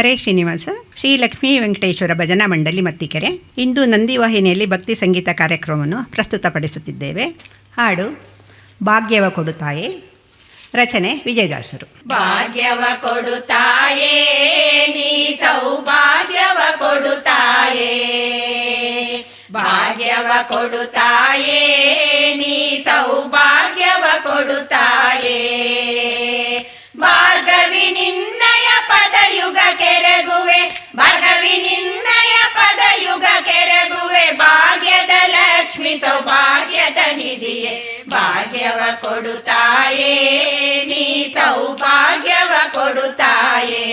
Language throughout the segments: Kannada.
ಹರೇ ಶ್ರೀನಿವಾಸ. ಶ್ರೀ ಲಕ್ಷ್ಮೀ ವೆಂಕಟೇಶ್ವರ ಭಜನಾ ಮಂಡಳಿ ಮತ್ತಿಕೆರೆ ಇಂದು ನಂದಿವಾಹಿನಿಯಲ್ಲಿ ಭಕ್ತಿ ಸಂಗೀತ ಕಾರ್ಯಕ್ರಮವನ್ನು ಪ್ರಸ್ತುತಪಡಿಸುತ್ತಿದ್ದೇವೆ. ಹಾಡು ಭಾಗ್ಯವ ಕೊಡುತ್ತಾಯೇ, ರಚನೆ ವಿಜಯದಾಸರು. ಭಾಗ್ಯವ ಕೊಡುತ್ತಾಯೇ ನೀ ಸೌಭಾಗ್ಯವ ಕೊಡುತ್ತಾಯೇ, ಭಾಗ್ಯವ ಕೊಡುತ್ತಾಯೇ ನೀ ಸೌಭಾಗ್ಯವ ಕೊಡುತ್ತಾಯೇ. ಭಾರ್ಗವಿ ನಿನ್ನಯ ಪದಯುಗ ಕೆರಗುವೆ, ಭಾರ್ಗವಿ ನಿನ್ನಯ ಪದಯುಗ ಕೆರಗುವೆ. ಭಾಗ್ಯದ ಲಕ್ಷ್ಮಿ ಸೌಭಾಗ್ಯದ ನಿಧಿಯೇ, ಭಾಗ್ಯವ ಕೊಡುತ್ತಾಯೇ ನೀ ಸೌಭಾಗ್ಯವ ಕೊಡುತ್ತಾಯೇ,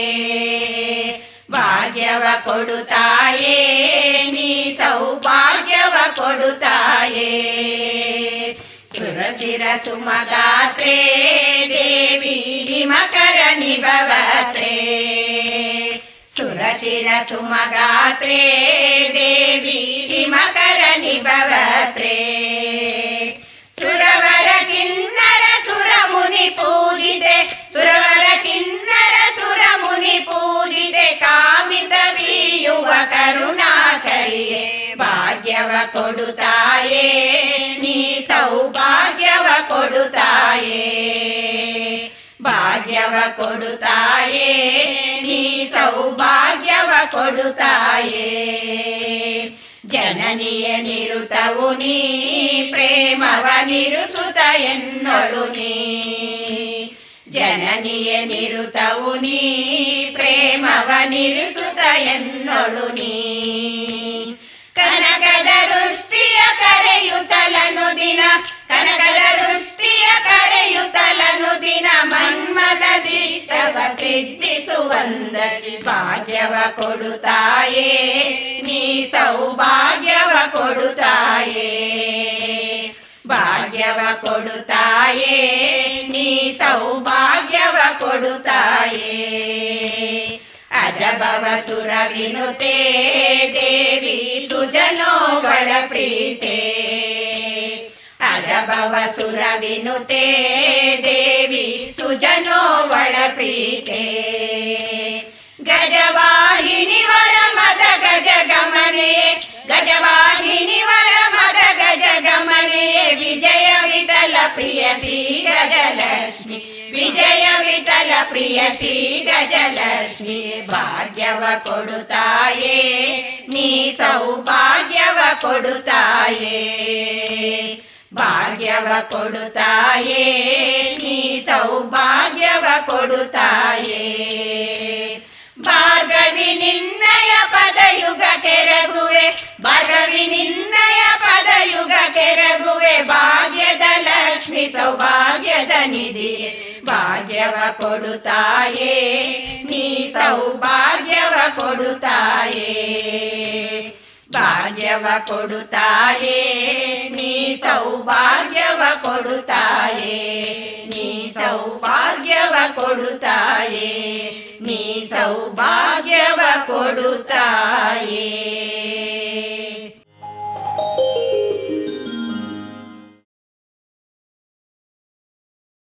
ಭಾಗ್ಯವ ಕೊಡುತ್ತಾಯೇ ನೀ ಸೌಭಾಗ್ಯವ ಕೊಡುತ್ತಾಯೇ. ಸುರಚಿರ ಸುಮಗಾತ್ರೇ ದೇವಿ ಹಿಮಕರ ನಿಭವತ್ರೇ, ಸುರಚಿರ ಸುಮಗಾತ್ರೇ ದೇವಿ ಹಿಮಕರ ನಿಭವತ್ರೇ. ಸುರವರ ಕಿನ್ನರ ಸುರ ಮುನಿ ಪೂಜಿತೆ, ಸುರವರ ಕಿನ್ನರ ಸುರ ಮುನಿ ಪೂಜಿತೆ. ಕಾಮಿತ ವೀಯುವ ಕರುಣಾಕರಿಯೇ, ಭಾಗ್ಯವ ಕೊಡುತ್ತಾಯೇ ನೀ ಸೌಭಾಗ್ಯವ ಕೊಡುತ್ತಾಯೇ, ಭಾಗ್ಯವ ಕೊಡುತ್ತಾಯೇ ನೀ ಸೌಭಾಗ್ಯವ ಕೊಡುತ್ತಾಯೇ. ಜನನಿಯ ನಿರುತವು ನೀ ಪ್ರೇಮವ ನಿರುಸುತ ಎನ್ನೊಳು ನೀ, ಜನನಿಯ ನಿರುತವು ನೀ ಪ್ರೇಮವ ನಿರುಸುತ ಎನ್ನೊಳು ನೀ. ಕನಕದ ವೃಷ್ಟಿಯ ಕರೆಯುತ್ತಲನು ದಿನ, ಕನಕದ ವೃಷ್ಟಿಯ ಕರೆಯುತ್ತಲನು ದಿನ. ಮನ್ಮಥದಿಷ್ಟವ ಸಿದ್ಧಿಸುವಂದದಿ, ಭಾಗ್ಯವ ಕೊಡುತ್ತಾಯೇ ನೀ ಸೌಭಾಗ್ಯವ ಕೊಡುತ್ತಾಯೇ, ಭಾಗ್ಯವ ಕೊಡುತ್ತಾಯೇ ನೀ ಸೌಭಾಗ್ಯವ ಕೊಡುತ್ತಾಯೇ. ಅಜಭವ ಸುರ ವಿನುತೆ ದೇವಿ ಸುಜನೋಗಳ ಪ್ರೀತೆ, ಅಜಭವ ಸುರ ವಿನುತೆ ದೇವಿ ಸುಜನೋಗಳ ಪ್ರೀತೆ. ಗಜವಾಹಿನಿ ವರ ಮದ ಗಜ ಗಮನೆಯೇ, ಗಜವಾಹಿನಿ ವರ ಮದ ಗಜ ಗಮನೆಯೇ. ವಿಜಯ ವಿಠಲ ಪ್ರಿಯ ಶ್ರೀ ಗಜಲಕ್ಷ್ಮಿ, ವಿಜಯ ವಿಠಲ ಪ್ರಿಯ ಶ್ರೀ ಗಜಲಕ್ಷ್ಮಿ. ಭಾಗ್ಯವ ಕೊಡುತ್ತಾಯೇ ನೀ ಸೌಭಾಗ್ಯವ ಕೊಡುತ್ತಾಯೇ, ಭಾಗ್ಯವ ಕೊಡುತ್ತಾಯೇ ನೀ ಸೌಭಾಗ್ಯವ ಕೊಡುತ್ತಾಯೇ. ಭಾರ್ಗವಿ ನಿನ್ನಯ ಪದಯುಗ ಕೆರಗುವೆ, ಭಾರ್ಗವಿ ನಿನ್ನಯ ಪದಯುಗ ಕೆರಗುವೆ. ಭಾಗ್ಯದ ಲಕ್ಷ್ಮಿ ಸೌಭಾಗ್ಯದ ನಿಧಿಯೇ, ಭಾಗ್ಯವ ಕೊಡುತ್ತಾಯೇ ನೀ ಸೌಭಾಗ್ಯವ ಕೊಡುತ್ತಾಯೇ, ಭಾಗ್ಯವ ಕೊಡುತ್ತಾಯೇ ನೀ ಸೌಭಾಗ್ಯವ ಕೊಡುತ್ತಾಯೇ, ನೀ ಸೌಭಾಗ್ಯವ ಕೊಡುತ್ತಾಯೇ, ನೀ ಸೌಭಾಗ್ಯವ ಕೊಡುತ್ತಾಯೇ.